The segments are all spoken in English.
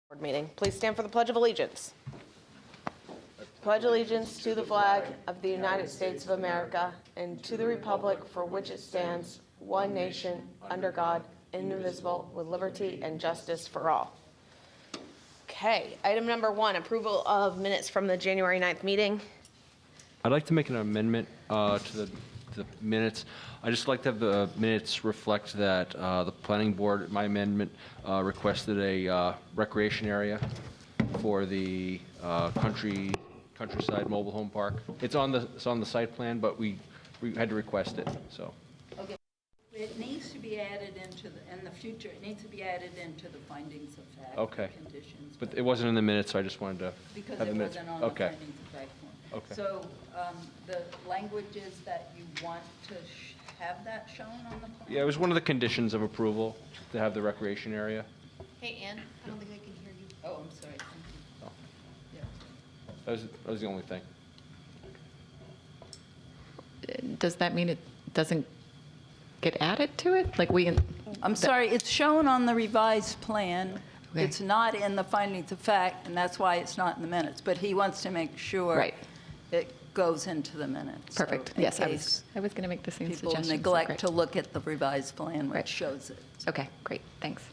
Board meeting. Please stand for the Pledge of Allegiance. Pledge allegiance to the flag of the United States of America and to the republic for which it stands, one nation, under God, indivisible, with liberty and justice for all. Okay, item number 1, approval of minutes from the January 9th meeting. I'd like to make an amendment to the minutes. I just like to have the minutes reflect that the planning board, my amendment, requested a recreation area for the countryside mobile home park. It's on the site plan, but we had to request it, so. Okay. It needs to be added in the future, it needs to be added into the findings of fact. Okay. Conditions. But it wasn't in the minutes, so I just wanted to Because have it the minutes. wasn't on the Okay. findings of fact form. Okay. So the language is that you want to have that shown on the plan? Yeah, it was one of the conditions of approval to have the recreation area. Hey, Ann, I don't think I can hear you. Oh, I'm sorry, thank you. Oh. Yeah. That was the only thing. Does that mean it doesn't get added to it? Like I'm sorry, it's shown on the revised plan. Okay. It's not in the findings of fact, and that's why it's not in the minutes. But he wants to make sure Right. it goes into the minutes. So Perfect. in Yes, I case was going to make the same people suggestion. so neglect great. to look at the revised plan, which Right. shows it. Okay, great, thanks.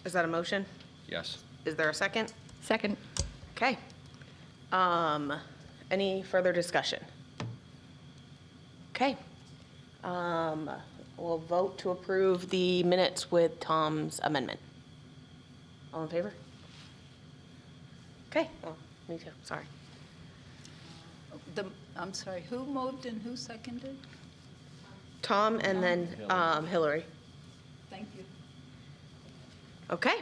Is that a motion? Yes. Is there a second? Second. Okay. Any further discussion? Okay. We'll vote to approve the minutes with Tom's amendment. All in favor? Okay. Oh, me too. Sorry. I'm sorry, who moved and who seconded? Tom and then Hillary. Thank you. Okay.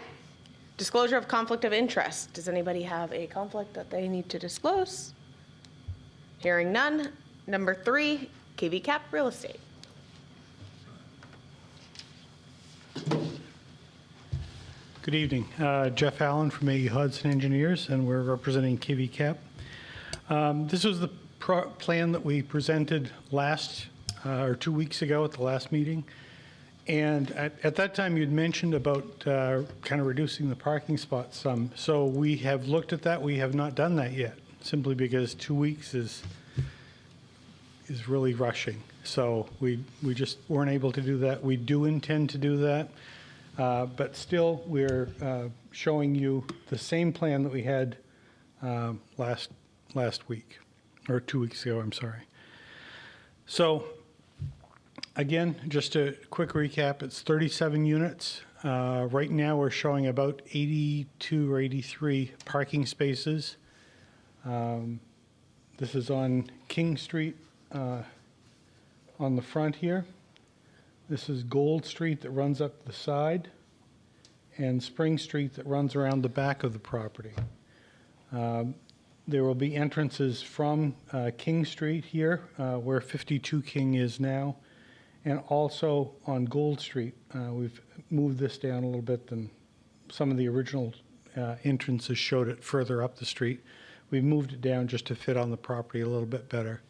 Disclosure of conflict of interest. Does anybody have a conflict that they need to disclose? Hearing none. Number 3, KV Cap Real Estate. Good evening. Jeff Allen from AE Hudson Engineers, and we're representing KV Cap. This was the plan that we presented or 2 weeks ago at the last meeting. And at that time, you'd mentioned about kind of reducing the parking spots some. So we have looked at that. We have not done that yet, simply because 2 weeks is really rushing. So we just weren't able to do that. We do intend to do that. But still, we're showing you the same plan that we had last week, or 2 weeks ago, I'm sorry. So again, just a quick recap, it's 37 units. Right now, we're showing about 82 or 83 parking spaces. This is on King Street on the front here. This is Gold Street that runs up the side, and Spring Street that runs around the back of the property. There will be entrances from King Street here, where 52 King is now, and also on Gold Street. We've moved this down a little bit than some of the original entrances showed it further up the street. We've moved it down just to fit on the property a little bit better.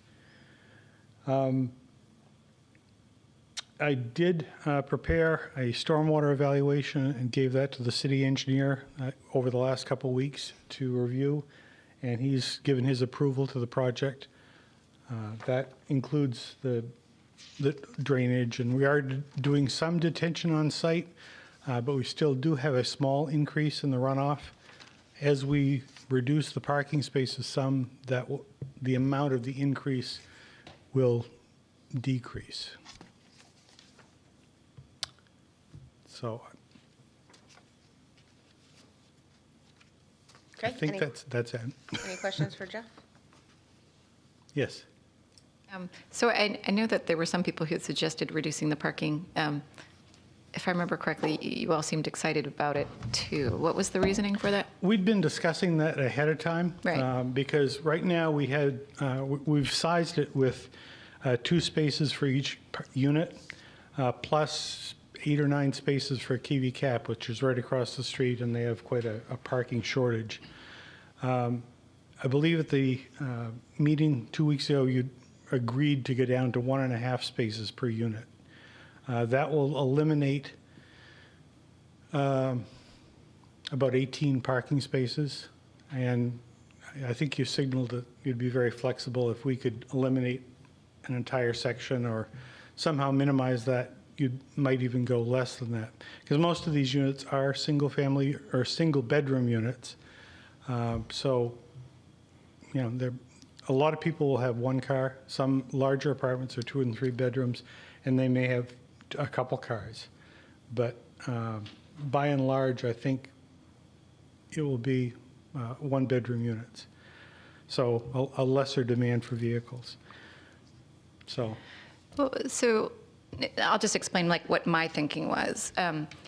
I did prepare a stormwater evaluation and gave that to the city engineer over the last couple of weeks to review, and he's given his approval to the project. That includes the drainage, and we are doing some detention on site, but we still do have a small increase in the runoff. As we reduce the parking spaces some, the amount of the increase will decrease. So Okay. I think that's it. Any questions for Jeff? Yes. So I know that there were some people who had suggested reducing the parking. If I remember correctly, you all seemed excited about it too. What was the reasoning for that? We'd been discussing that ahead of time. Right. Because right now we've sized it with 2 spaces for each unit, plus 8 or 9 spaces for KV Cap, which is right across the street, and they have quite a parking shortage. I believe at the meeting 2 weeks ago, you agreed to go down to 1.5 spaces per unit. That will eliminate About 18 parking spaces, and I think you signaled that you'd be very flexible if we could eliminate an entire section or somehow minimize that. You might even go less than that, because most of these units are single-family or single-bedroom units. So, you know, a lot of people will have one car. Some larger apartments are 2 and 3 bedrooms, and they may have a couple cars. But by and large, I think it will be 1-bedroom units. So a lesser demand for vehicles. So, Well, so I'll just explain like what my thinking was.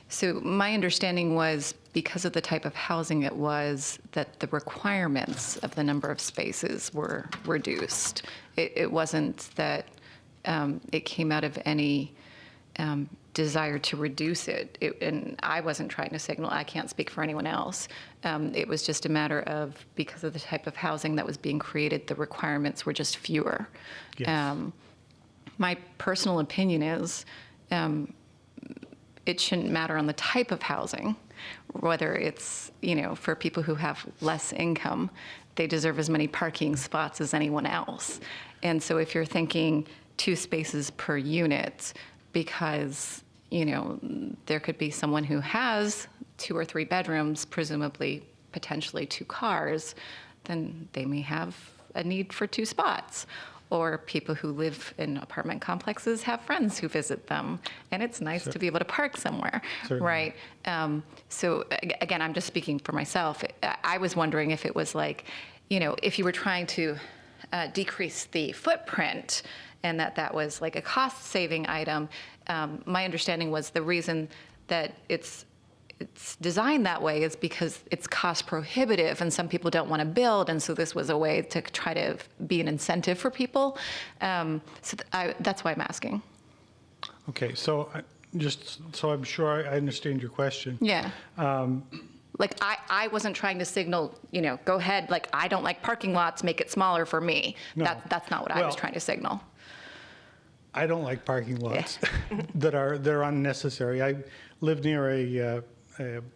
So my understanding was because of the type of housing it was, that the requirements of the number of spaces were reduced. It wasn't that it came out of any desire to reduce it. And I wasn't trying to signal, I can't speak for anyone else. It was just a matter of, because of the type of housing that was being created, the requirements were just fewer. yes. My personal opinion is it shouldn't matter on the type of housing, whether it's, you know, for people who have less income, they deserve as many parking spots as anyone else. And so if you're thinking 2 spaces per unit, because, you know, there could be someone who has 2 or 3 bedrooms, presumably potentially 2 cars, then they may have a need for 2 spots. Or people who live in apartment complexes have friends who visit them, and it's nice to be able to park somewhere, Certainly. right? Again, I'm just speaking for myself. I was wondering if it was like, you know, if you were trying to decrease the footprint, and that was like a cost-saving item. My understanding was the reason that it's designed that way is because it's cost prohibitive and some people don't want to build, and so this was a way to try to be an incentive for people. That's why I'm asking. Okay, so just so I'm sure I understand your question. Yeah. Like I wasn't trying to signal, you know, go ahead, like I don't like parking lots, make it smaller for me. No. That's not what I was Well, trying to signal. I don't like parking lots they're unnecessary. I live near a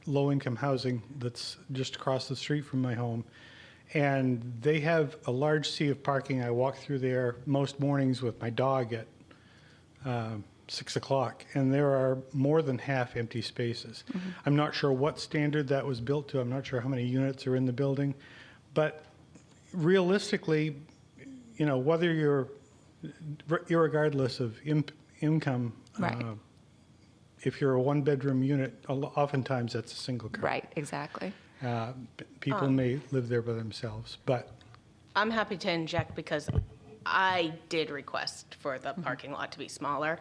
low-income housing that's just across the street from my home, and they have a large sea of parking. I walk through there most mornings with my dog at 6 o'clock, and there are more than half empty spaces. Mm-hmm. I'm not sure what standard that was built to. I'm not sure how many units are in the building, but realistically, you know, whether you're irregardless of income, Right. if you're a 1-bedroom unit, oftentimes that's a single car. Right, exactly. People may live there by themselves, but I'm happy to inject because I did request for the parking lot to be smaller,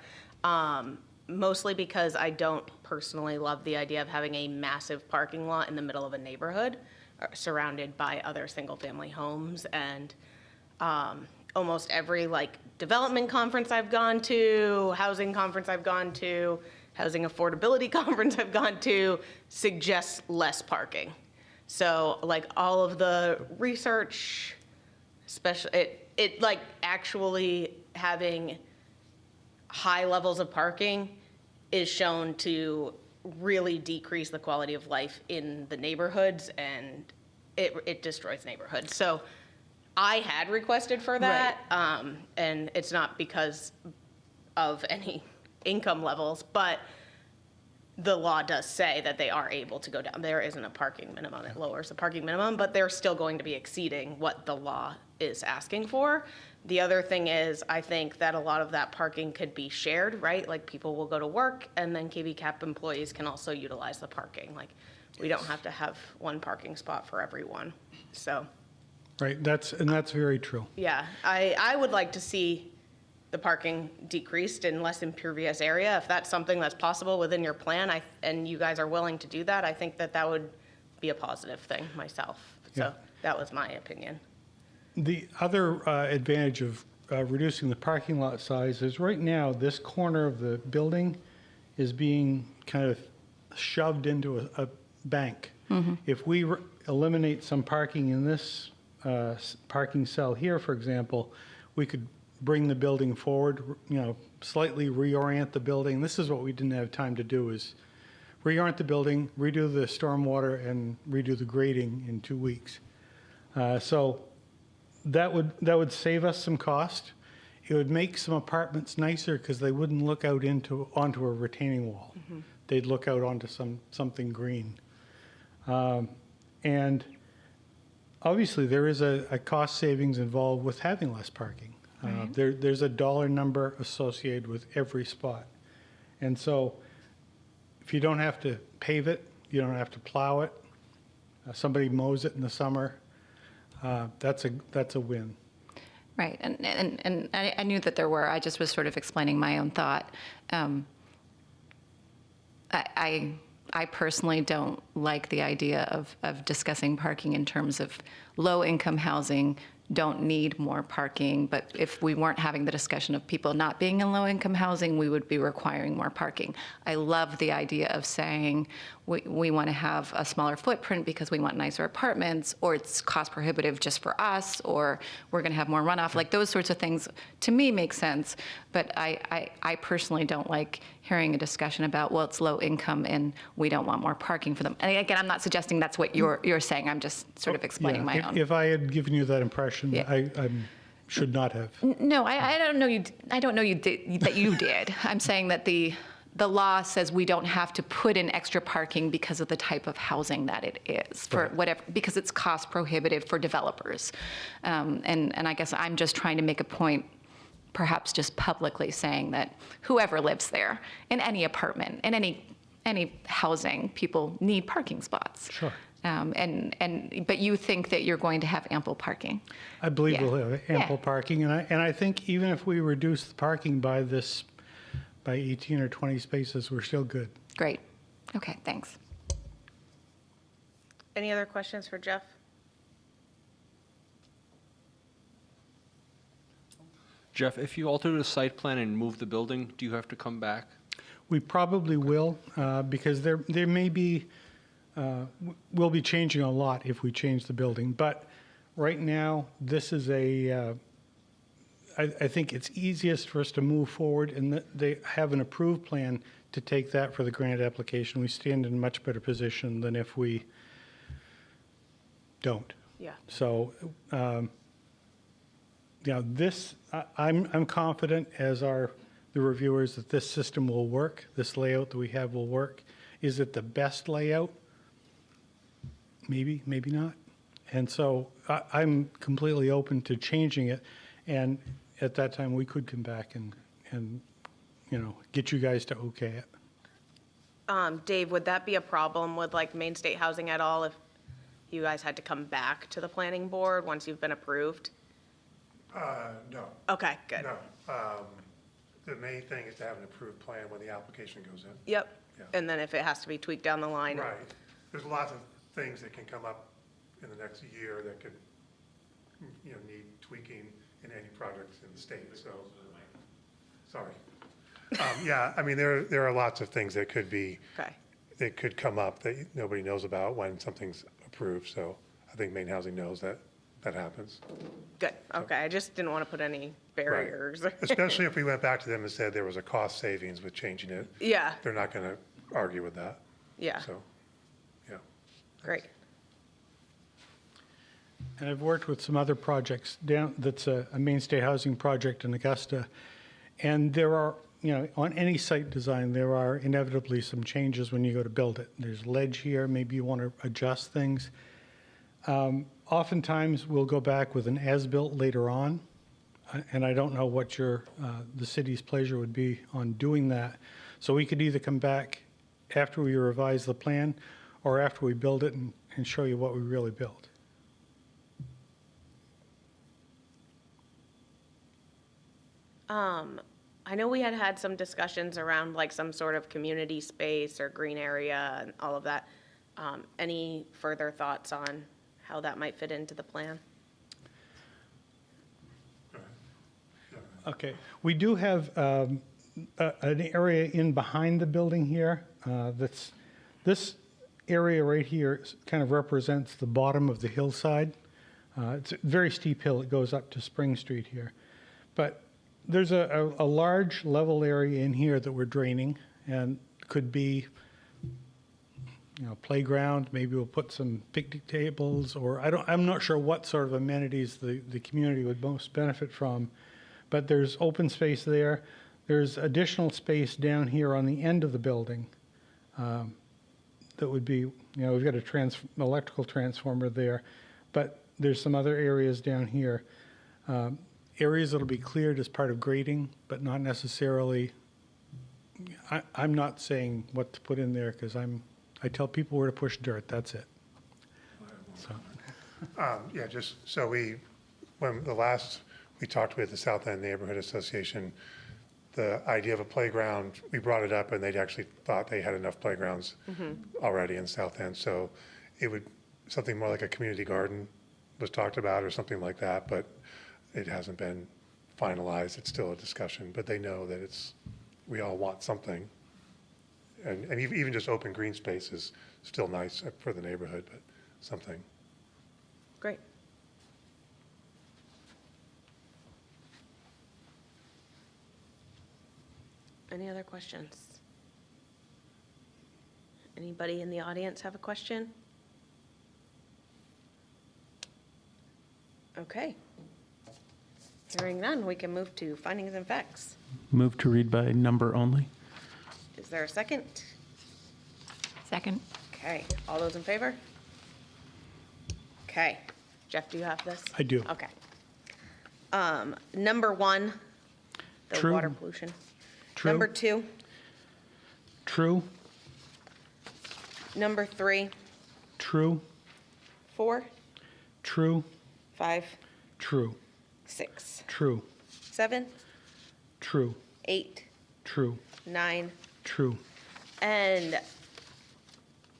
mostly because I don't personally love the idea of having a massive parking lot in the middle of a neighborhood surrounded by other single-family homes. And almost every like development conference I've gone to, housing conference I've gone to, housing affordability conference I've gone to suggests less parking. So like all of the research, especially it like actually having high levels of parking is shown to really decrease the quality of life in the neighborhoods, and it destroys neighborhoods. So I had requested for that, and it's not because of any income levels, but the law does say that they are able to go down. There isn't a parking minimum. It lowers the parking minimum, but they're still going to be exceeding what the law is asking for. The other thing is, I think that a lot of that parking could be shared, right? Like people will go to work, and then KV Cap employees can also utilize the parking. Like we don't have to have one parking spot for everyone. So, right, that's very true. yeah, I would like to see the parking decreased in less impervious area. If that's something that's possible within your plan, and you guys are willing to do that, I think that would be a positive thing myself. So Yeah. that was my opinion. The other advantage of reducing the parking lot size is right now, this corner of the building is being kind of shoved into a bank. If we eliminate some parking in this parking cell here, for example, we could bring the building forward, you know, slightly reorient the building. This is what we didn't have time to do, is reorient the building, redo the stormwater, and redo the grading in 2 weeks. So that would save us some cost. It would make some apartments nicer because they wouldn't look out onto a retaining wall. They'd look out onto something green. And obviously, there is a cost savings involved with having less parking. There's a dollar number associated with every spot. And so if you don't have to pave it, you don't have to plow it, somebody mows it in the summer, that's a win. Right, and I knew that there were. I just was sort of explaining my own thought. I personally don't like the idea of discussing parking in terms of low-income housing don't need more parking, but if we weren't having the discussion of people not being in low-income housing, we would be requiring more parking. I love the idea of saying we want to have a smaller footprint because we want nicer apartments, or it's cost prohibitive just for us, or we're going to have more runoff. Like those sorts of things, to me, make sense, but I personally don't like hearing a discussion about, well, it's low income and we don't want more parking for them. And again, I'm not suggesting that's what you're saying. I'm just sort of explaining my own. If I had given you that impression, Yeah. I should not have. No, I don't know you. I don't know you did, that you did. I'm saying that the law says we don't have to put in extra parking because of the type of housing that it is for Right. whatever, because it's cost prohibitive for developers. And I guess I'm just trying to make a point, perhaps just publicly saying that whoever lives there, in any apartment, in any housing, people need parking spots. Sure. But you think that you're going to have ample parking. I believe Yeah. we'll have ample Yeah. parking, and I think even if we reduce the parking by 18 or 20 spaces, we're still good. Great. Okay, thanks. Any other questions for Jeff? Jeff, if you alter the site plan and move the building, do you have to come back? We probably will, because there may be, we'll be changing a lot if we change the building. But right now, this is I think it's easiest for us to move forward, and they have an approved plan to take that for the grant application. We stand in a much better position than if we don't. Yeah. So, I'm confident, as are the reviewers, that this system will work, this layout that we have will work. Is it the best layout? Maybe, maybe not. And so I'm completely open to changing it, and at that time, we could come back and get you guys to okay it. Dave, would that be a problem with like Main State Housing at all if you guys had to come back to the planning board once you've been approved? No, Okay, good. no. The main thing is to have an approved plan when the application goes in. Yep. Yeah. And then if it has to be tweaked down the line. Right. There's lots of things that can come up in the next year that could, need tweaking in any projects in the state, so. Sorry. Yeah, I mean, there are lots of things that could be, Okay. that could come up that nobody knows about when something's approved, so I think Maine Housing knows that happens. Good. Okay. I just didn't want to put any barriers. Especially if we went back to them and said there was a cost savings with changing it. Yeah. They're not going to argue with that. Yeah. So, yeah. Great. And I've worked with some other projects that's a mainstay housing project in Augusta. And there are, on any site design, there are inevitably some changes when you go to build it. There's ledge here, maybe you want to adjust things. Oftentimes, we'll go back with an as-built later on. And I don't know what the city's pleasure would be on doing that. So we could either come back after we revise the plan or after we build it and show you what we really built. I know we had some discussions around like some sort of community space or green area and all of that. Any further thoughts on how that might fit into the plan? Okay, we do have an area in behind the building here. This area right here kind of represents the bottom of the hillside. It's a very steep hill. It goes up to Spring Street here. But there's a large level area in here that we're draining, and could be playground. Maybe we'll put some picnic tables, or I'm not sure what sort of amenities the community would most benefit from. But there's open space there. There's additional space down here on the end of the building. That would be, we've got an electrical transformer there, but there's some other areas down here. Areas that'll be cleared as part of grading, but not necessarily, I'm not saying what to put in there, because I tell people where to push dirt, that's it. So, Yeah, just so when we talked with the South End Neighborhood Association, the idea of a playground, we brought it up and they actually thought they had enough playgrounds already in South End. So something more like a community garden was talked about or something like that, but it hasn't been finalized. It's still a discussion, but they know that we all want something. And even just open green space is still nice for the neighborhood, but something. Great. Any other questions? Anybody in the audience have a question? Okay. Hearing none, we can move to findings and facts. Move to read by number only. Is there a second? Second. Okay, all those in favor? Okay. Jeff, do you have this? I do. Okay. Number 1, the True. water pollution. True. Number 2, True, number 3, true, 4, true, 5, true, 6, true, 7, true, 8, true, 9. true. And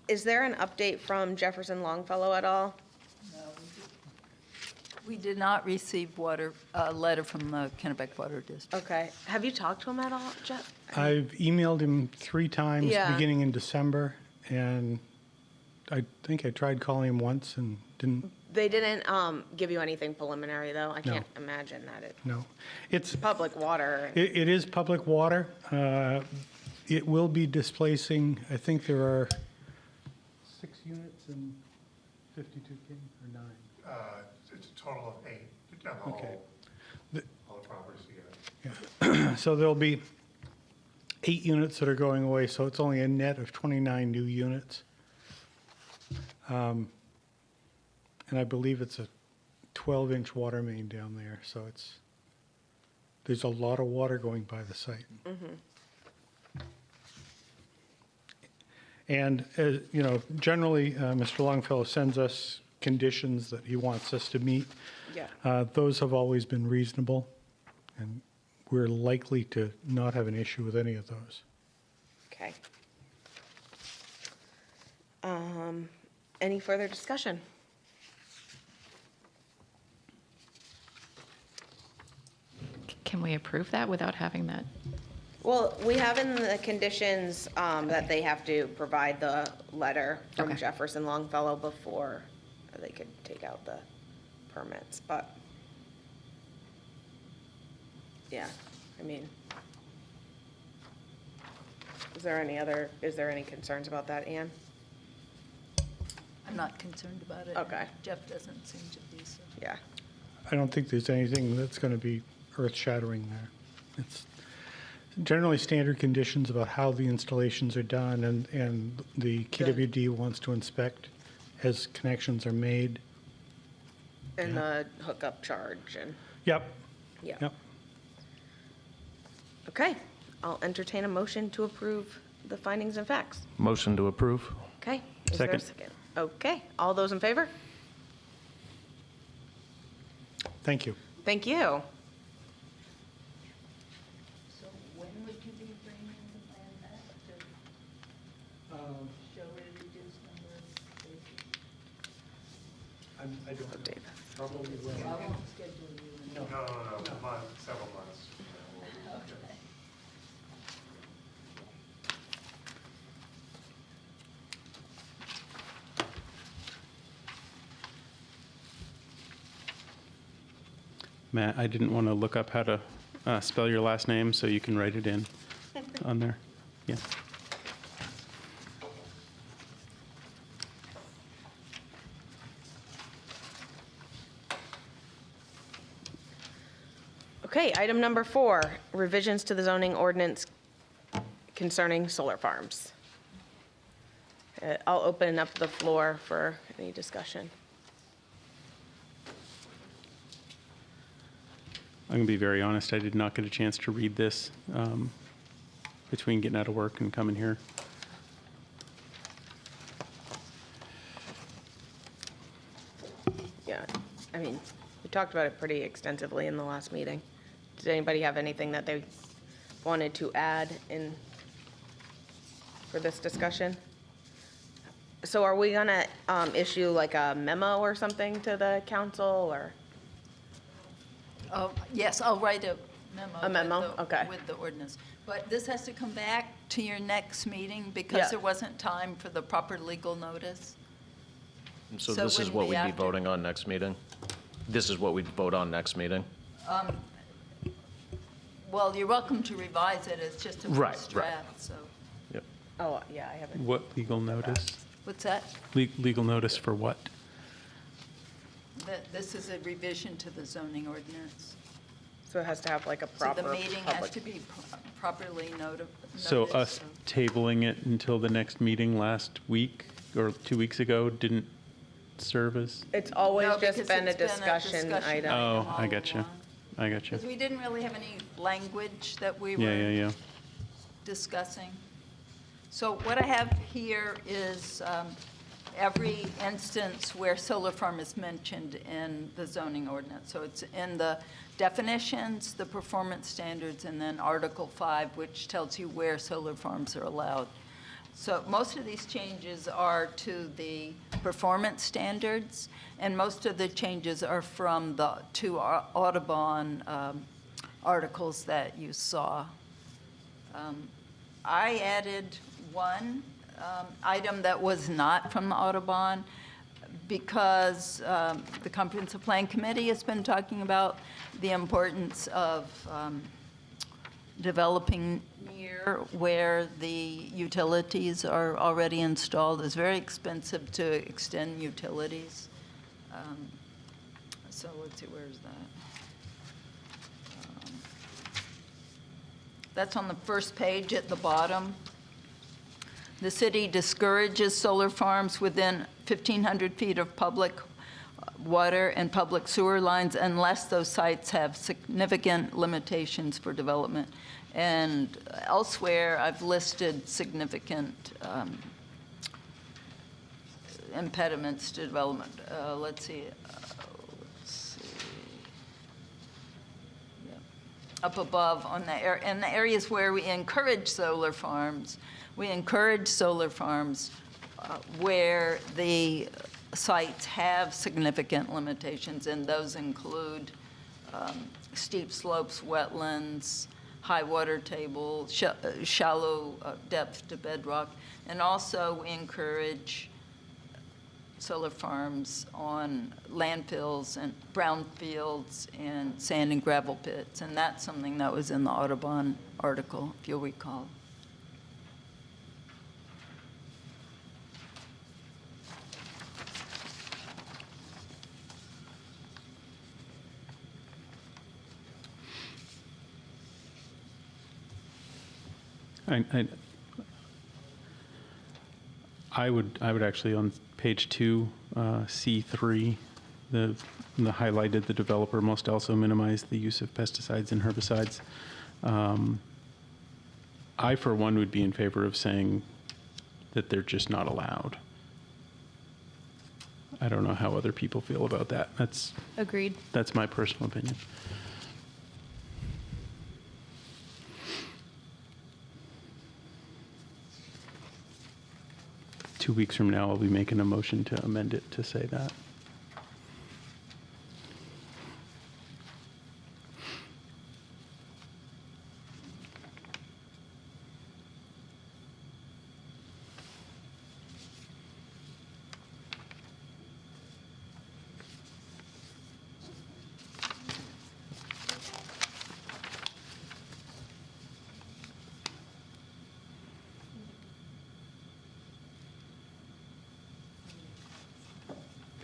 is there an update from Jefferson Longfellow at all? We did not receive a letter from the Kennebec Water District. Okay. Have you talked to him at all, Jeff? I've emailed him 3 times Yeah. beginning in December, and I think I tried calling him once and didn't, They didn't give you anything preliminary, though? I No. can't imagine that it's no. It's, public water. it is public water. It will be displacing, I think there are 6 units in 52 King, or 9? It's a total of 8 on the Okay. all the properties together. So there'll be 8 units that are going away, so it's only a net of 29 new units. And I believe it's a 12-inch water main down there, so there's a lot of water going by the site. And, generally, Mr. Longfellow sends us conditions that he wants us to meet. Yeah. Those have always been reasonable, and we're likely to not have an issue with any of those. Okay. Any further discussion? Can we approve that without having that? Well, we have in the conditions that they have to provide the letter from Okay. Jefferson Longfellow before they could take out the permits, but, yeah, I mean, is there any concerns about that, Ann? I'm not concerned about it. Okay. Jeff doesn't seem to be, so. Yeah, I don't think there's anything that's going to be earth-shattering there. It's generally standard conditions about how the installations are done, and the KWD wants to inspect as connections are made. and the hookup charge and, Yep, yeah. yep. Okay, I'll entertain a motion to approve the findings and facts. Motion to approve. Okay, is there a Second. second? Okay, all those in favor? Thank you. Thank you. So when would you be bringing the plan back to show a reduced number of spaces? I don't know. Dave. Probably will. I won't schedule you until. No, several months. Okay. Matt, I didn't want to look up how to spell your last name, so you can write it in on there. Yeah. Okay, item number 4, revisions to the zoning ordinance concerning solar farms. I'll open up the floor for any discussion. I'm going to be very honest, I did not get a chance to read this between getting out of work and coming here. Yeah, I mean, we talked about it pretty extensively in the last meeting. Did anybody have anything that they wanted to add in for this discussion? So are we gonna issue like a memo or something to the council, or? Yes, I'll write a memo. A memo? Okay. With the ordinance. But this has to come back to your next meeting Yeah. because there wasn't time for the proper legal notice. So So it this is wouldn't what be we'd be after? voting on next meeting? This is what we'd vote on next meeting? Well, you're welcome to revise it, it's just a Right, first right. draft, so. Yep. Oh, yeah, I haven't. What legal notice? What's that? Legal notice for what? This is a revision to the zoning ordinance. So it has to have like a So proper the meeting has public. to be properly noticed. So us tabling it until the next meeting last week or 2 weeks ago didn't serve as? It's always just been a discussion item. item Oh, all I got you. along. I got you. Because we didn't really have any language that we Yeah, yeah, were yeah. discussing. So what I have here is every instance where solar farm is mentioned in the zoning ordinance. So it's in the definitions, the performance standards, and then Article 5, which tells you where solar farms are allowed. So most of these changes are to the performance standards, and most of the changes are from the two Audubon articles that you saw. I added one item that was not from the Audubon because the Comprehensive Plan Committee has been talking about the importance of developing near where the utilities are already installed. It's very expensive to extend utilities. So let's see, where's that? That's on the first page at the bottom. The city discourages solar farms within 1,500 feet of public water and public sewer lines unless those sites have significant limitations for development. And elsewhere, I've listed significant impediments to development. Let's see. Yep. Up above on in the areas where we encourage solar farms, where the sites have significant limitations, and those include steep slopes, wetlands, high water table, shallow depth to bedrock, and also we encourage solar farms on landfills and brownfields and sand and gravel pits, and that's something that was in the Audubon article, if you'll recall. I would actually, on page 2, C3, the highlighted, the developer must also minimize the use of pesticides and herbicides. I, for one, would be in favor of saying that they're just not allowed. I don't know how other people feel about that. Agreed. That's my personal opinion. Two weeks from now, I'll be making a motion to amend it to say that.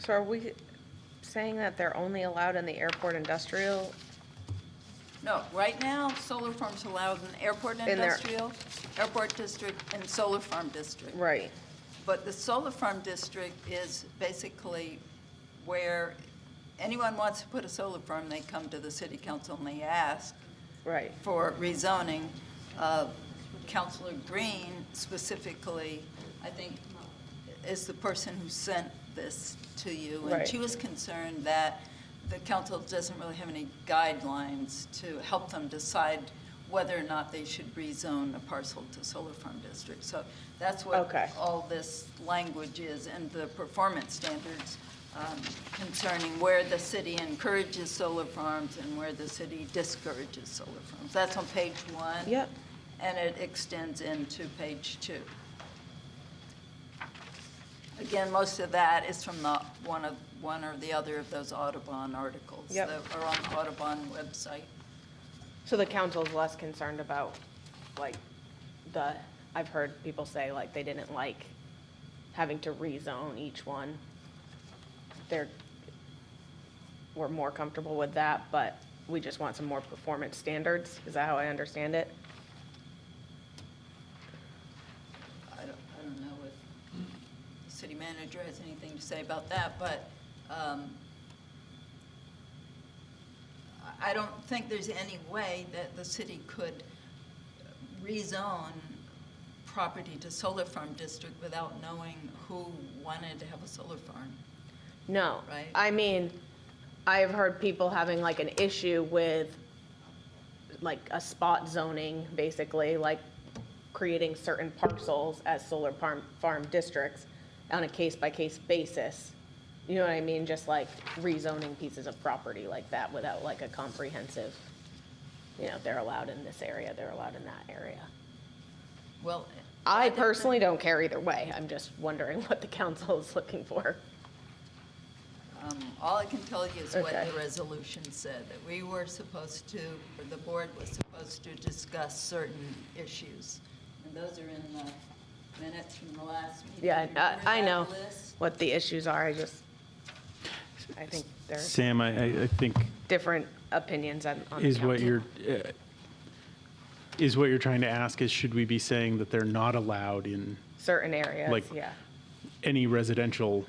So are we saying that they're only allowed in the airport industrial No, right now, solar farms allowed in airport In there. industrial, airport district, and solar farm district. Right, But the solar farm district is basically where anyone wants to put a solar farm, they come to the city council and they ask right. for rezoning. Councilor Green specifically, I think, is the person who sent this to you. And Right. she was concerned that the council doesn't really have any guidelines to help them decide whether or not they should rezone a parcel to solar farm district. So that's what Okay. all this language is, and the performance standards concerning where the city encourages solar farms and where the city discourages solar farms. That's on page 1. Yep. And it extends into page 2. Again, most of that is from the one or the other of those Audubon articles Yep. that are on the Audubon website. So the council's less concerned about, like, I've heard people say, like, they didn't like having to rezone each one. We're more comfortable with that, but we just want some more performance standards. Is that how I understand it? I don't know if the city manager has anything to say about that, but I don't think there's any way that the city could rezone property to solar farm district without knowing who wanted to have a solar farm. No. Right. I mean, I've heard people having like an issue with like a spot zoning, basically, like creating certain parcels as solar farm districts on a case-by-case basis. You know what I mean? Just like rezoning pieces of property like that without like a comprehensive, they're allowed in this area, they're allowed in that area. Well, I personally don't care either way. I'm just wondering what the council is looking for. all I can tell you is what Okay. the resolution said, that we were supposed to, or the board was supposed to discuss certain issues. And those are in the minutes from the last meeting. Yeah, Remember I that know list? what the issues are. I think there's Sam, I think different opinions on the is what council. you're trying to ask is, should we be saying that they're not allowed in Certain areas, like, yeah. any residential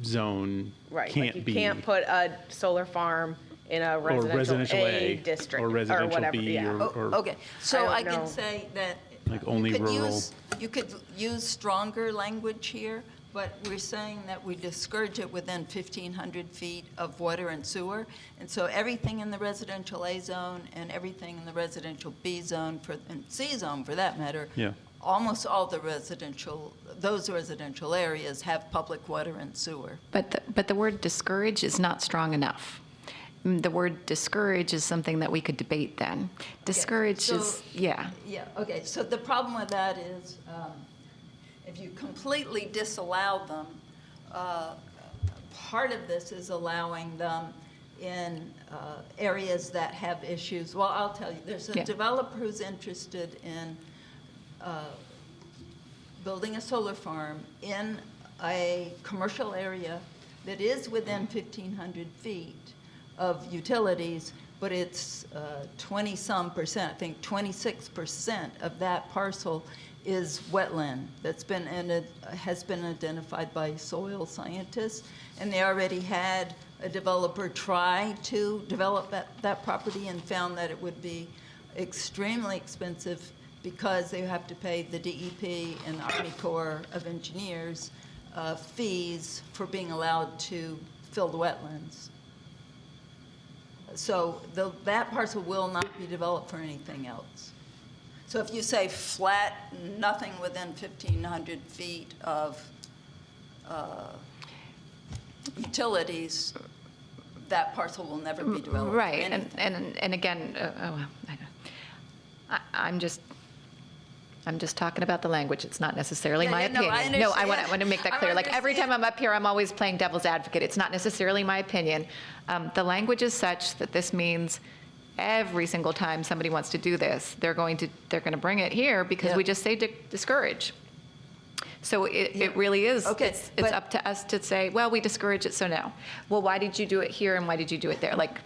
zone? Right, Can't like you be, can't put a solar farm in a or residential A A, district. or residential whatever, B, yeah. or Okay, so I I don't can know. say that. Like only you could rural. You could use stronger language here, but we're saying that we discourage it within 1,500 feet of water and sewer. And so everything in the residential A zone and everything in the residential B zone and C zone for that matter. Yeah. Almost all those residential areas have public water and sewer. But the word discourage is not strong enough. The word discourage is something that we could debate then. Discourage so- is, yeah. Yeah, okay, so the problem with that is, if you completely disallow them, part of this is allowing them in areas that have issues. Well, I'll tell you, there's a Yeah. developer who's interested in building a solar farm in a commercial area that is within 1,500 feet of utilities, but it's 20-some percent, I think 26% of that parcel is wetland that's has been identified by soil scientists, and they already had a developer try to develop that property and found that it would be extremely expensive because they have to pay the DEP and the Army Corps of Engineers fees for being allowed to fill the wetlands. So that parcel will not be developed for anything else. So if you say flat, nothing within 1,500 feet of utilities, that parcel will never be developed for Right, anything. and again, I'm just talking about the language. It's not necessarily Yeah, my yeah, no, I opinion. No, I understand. want to make that I clear. Like every time understand. I'm up here, I'm always playing devil's advocate. It's not necessarily my opinion. The language is such that this means every single time somebody wants to do this, they're going to bring it here because we Yeah. just say discourage. So it really is, Okay, it's but- up to us to say, well, we discourage it, so no. Well, why did you do it here and why did you do it there? Like,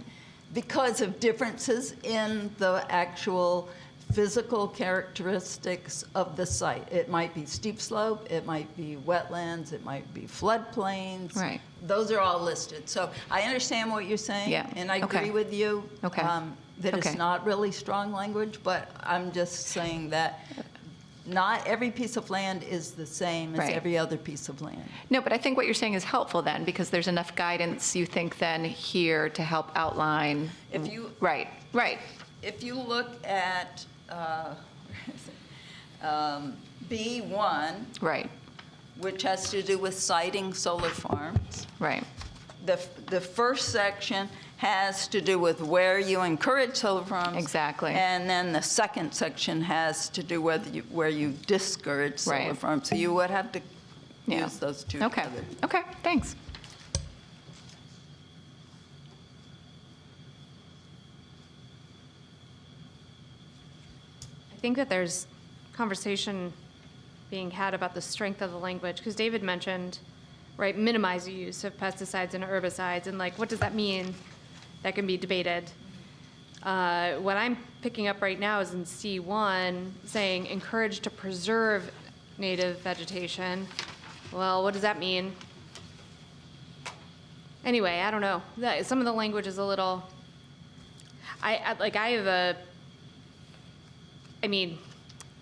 because of differences in the actual physical characteristics of the site. It might be steep slope, it might be wetlands, it might be floodplains. Right. Those are all listed. So I understand what you're saying. Yeah. And I Okay. agree with you. Okay. That it's Okay. not really strong language, but I'm just saying that not every piece of land is the same as Right. every other piece of land. No, but I think what you're saying is helpful then, because there's enough guidance, you think, then here to help outline. If you- Right, right, If you look at B1, right, which has to do with siting solar farms, right, the first section has to do with where you encourage solar farms. Exactly. And then the second section has to do with where you discourage solar Right. farms. So you would have to Yeah. use those two okay, together. okay, thanks. I think that there's conversation being had about the strength of the language, because David mentioned, right, minimize the use of pesticides and herbicides, and like, what does that mean? That can be debated. What I'm picking up right now is in C1, saying encourage to preserve native vegetation. Well, what does that mean? Anyway, I don't know. Some of the language is a little, I have a, I mean,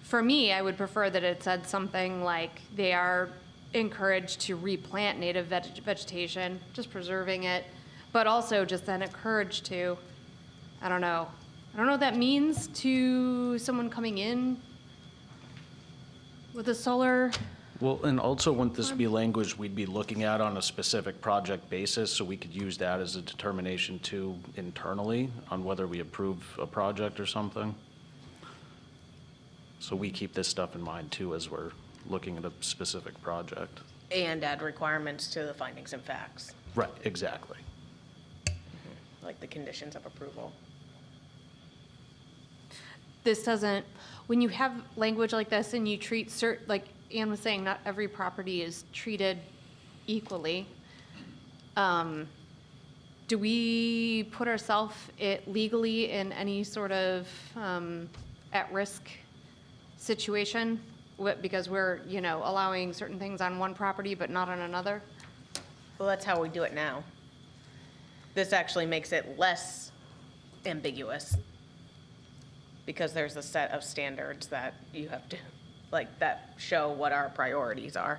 for me, I would prefer that it said something like they are encouraged to replant native vegetation, just preserving it, but also just then encouraged to, I don't know what that means to someone coming in with a solar. Well, and also wouldn't this be language we'd be looking at on a specific project basis, so we could use that as a determination too internally on whether we approve a project or something? So we keep this stuff in mind too as we're looking at a specific project. And add requirements to the findings and facts, Right, exactly. like the conditions of approval. This doesn't, when you have language like this and you treat like Ann was saying, not every property is treated equally. Do we put ourselves legally in any sort of at-risk situation because we're, allowing certain things on one property but not on another? Well, that's how we do it now. This actually makes it less ambiguous because there's a set of standards that you have to, that show what our priorities are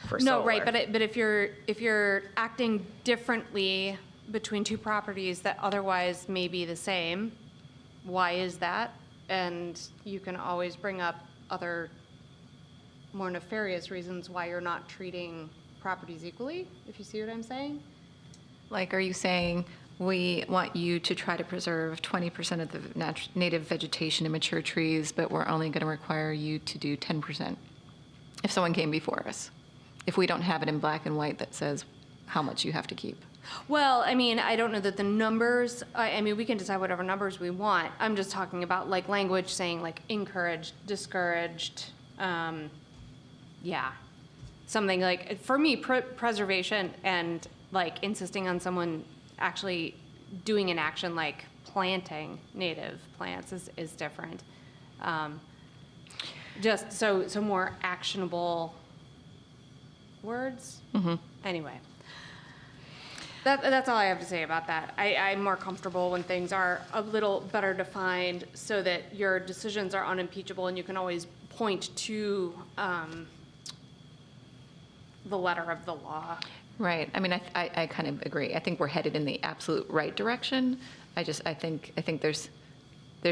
for solar. No, right, but if you're acting differently between two properties that otherwise may be the same, why is that? And you can always bring up other more nefarious reasons why you're not treating properties equally, if you see what I'm saying. Like, are you saying we want you to try to preserve 20% of the native vegetation and mature trees, but we're only going to require you to do 10% if someone came before us? If we don't have it in black and white that says how much you have to keep? Well, I mean, I don't know that the numbers, I mean, we can decide whatever numbers we want. I'm just talking about like language saying like encouraged, discouraged, yeah. Something like, for me, preservation and like insisting on someone actually doing an action like planting native plants is different. Just so more actionable words. Anyway. That's all I have to say about that. I'm more comfortable when things are a little better defined so that your decisions are unimpeachable and you can always point to the letter of the law. Right. I mean, I kind of agree. I think we're headed in the absolute right direction. I think there's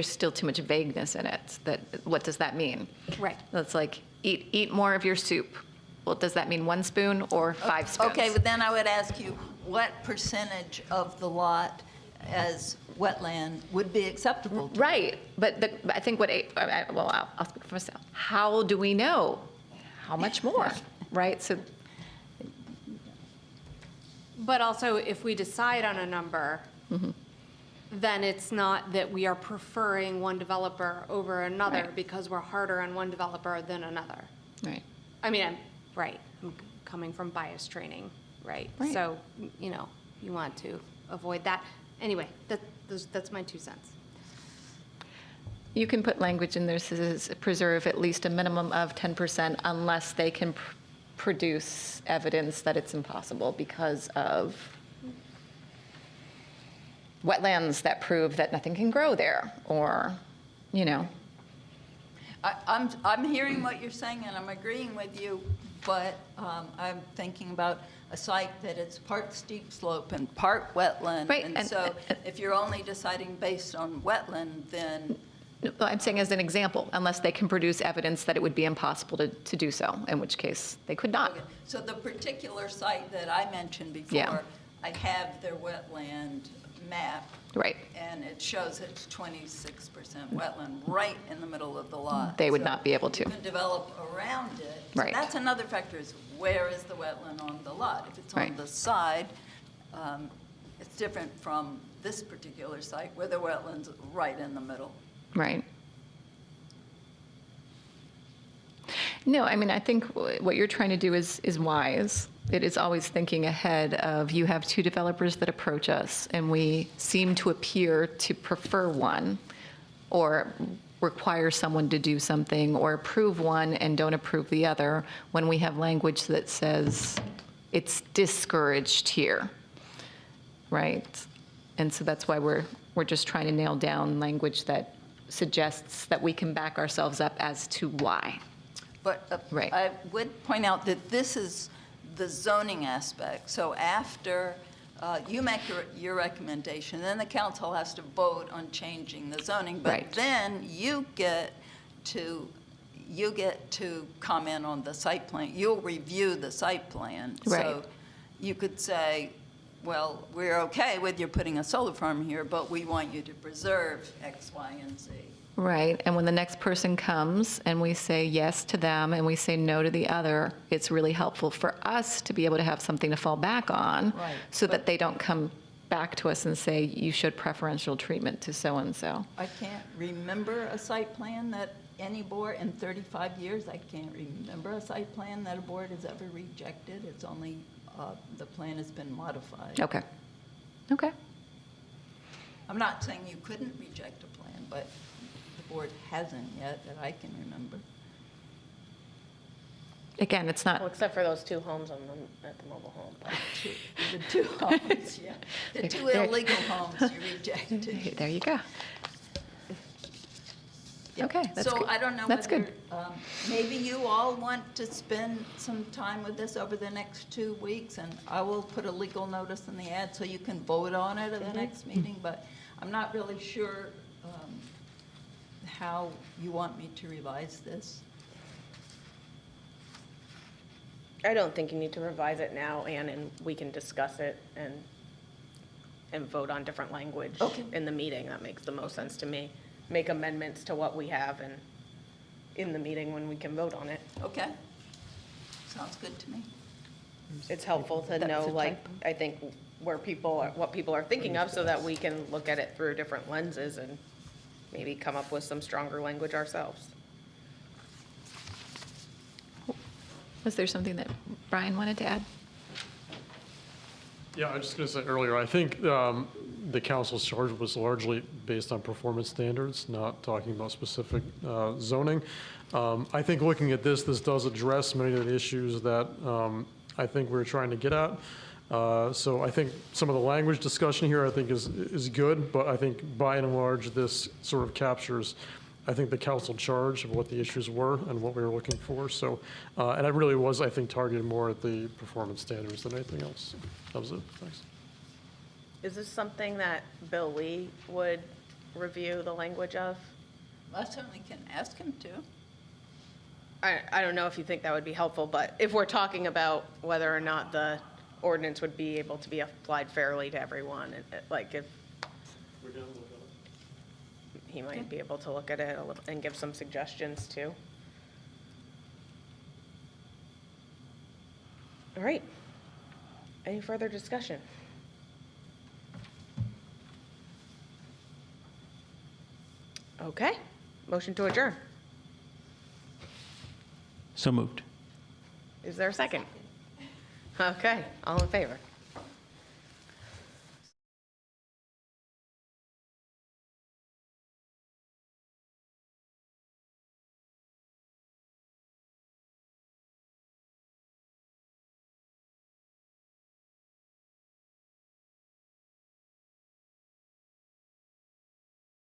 still too much vagueness in it. That what does that mean? Right. That's like eat more of your soup. Well, does that mean 1 spoon or 5 spoons? Okay, but then I would ask you, what percentage of the lot as wetland would be acceptable to you? Right. But I think I'll speak for myself. How do we know? How much more? Right? So, But also, if we decide on a number, then it's not that we are preferring one developer over another Right. because we're harder on one developer than another. right. I mean, I'm coming from bias training, right? Right. So, you want to avoid that. Anyway, that's my 2 cents. You can put language in there that says preserve at least a minimum of 10% unless they can produce evidence that it's impossible because of wetlands that prove that nothing can grow there, or, you know. I'm hearing what you're saying, and I'm agreeing with you, but I'm thinking about a site that it's part steep slope and part wetland. Right, And and- so if you're only deciding based on wetland, then, No, I'm saying as an example, unless they can produce evidence that it would be impossible to do so, in which case they could not. okay. So the particular site that I mentioned Yeah. before, I have their wetland map. Right. And And it shows it's 26% wetland right in the middle of the lot. They would So not be able to. You can develop around it. So Right. that's another factor, is where is the wetland on the lot? If it's on Right. the side, it's different from this particular site where the wetland's right in the middle. Right. No, I mean, I think what you're trying to do is wise. It is always thinking ahead of, you have two developers that approach us, and we seem to appear to prefer one, or require someone to do something, or approve one and don't approve the other, when we have language that says it's discouraged here, right? And so that's why we're just trying to nail down language that suggests that we can back ourselves up as to why. But Right. I would point out that this is the zoning aspect. So after you make your recommendation, then the council has to vote on changing the zoning. But Right. then you get to comment on the site plan. You'll review the site plan. Right. So you could say, well, we're okay with you putting a solar farm here, but we want you to preserve X, Y, and Z. Right, and when the next person comes and we say yes to them and we say no to the other, it's really helpful for us to be able to have something to fall back on, Right, so that but- they don't come back to us and say, you showed preferential treatment to so-and-so. I can't remember a site plan that any board, in 35 years, I can't remember a site plan that a board has ever rejected. It's only, the plan has been modified. Okay, okay. I'm not saying you couldn't reject a plan, but the board hasn't yet that I can remember. Again, it's Well, not, except for those 2 homes at the mobile home. The 2 homes, yeah. The 2 There- illegal homes you rejected. there you go. Yeah. Okay, that's So good. I don't know That's whether, good. maybe you all want to spend some time with this over the next 2 weeks, and I will put a legal notice in the ad so you can vote on it at the next meeting, but I'm not really sure how you want me to revise this. I don't think you need to revise it now, Ann, and we can discuss it and vote on different language Okay. in the meeting. That makes the most sense to me. Make amendments to what we have and in the meeting when we can vote on it. Okay? Sounds good to me. It's helpful to That's know, a like, typo. I think what people are thinking of, so that we can look at it through different lenses and maybe come up with some stronger language ourselves. Was there something that Brian wanted to add? Yeah, I was just going to say earlier, I think the council's charge was largely based on performance standards, not talking about specific zoning. I think looking at this does address many of the issues that I think we're trying to get at. So I think some of the language discussion here, I think, is good, but I think by and large, this sort of captures, I think, the council charge of what the issues were and what we were looking for. So, and I really was, I think, targeted more at the performance standards than anything else. That was it. Thanks. Is this something that Bill Lee would review the language of? I certainly can ask him to. I don't know if you think that would be helpful, but if we're talking about whether or not the ordinance would be able to be applied fairly to everyone, like if he might be able to look at it a little and give some suggestions too. All right. Any further discussion? Okay. Motion to adjourn. So moved. Is there a second? Okay, all in favor?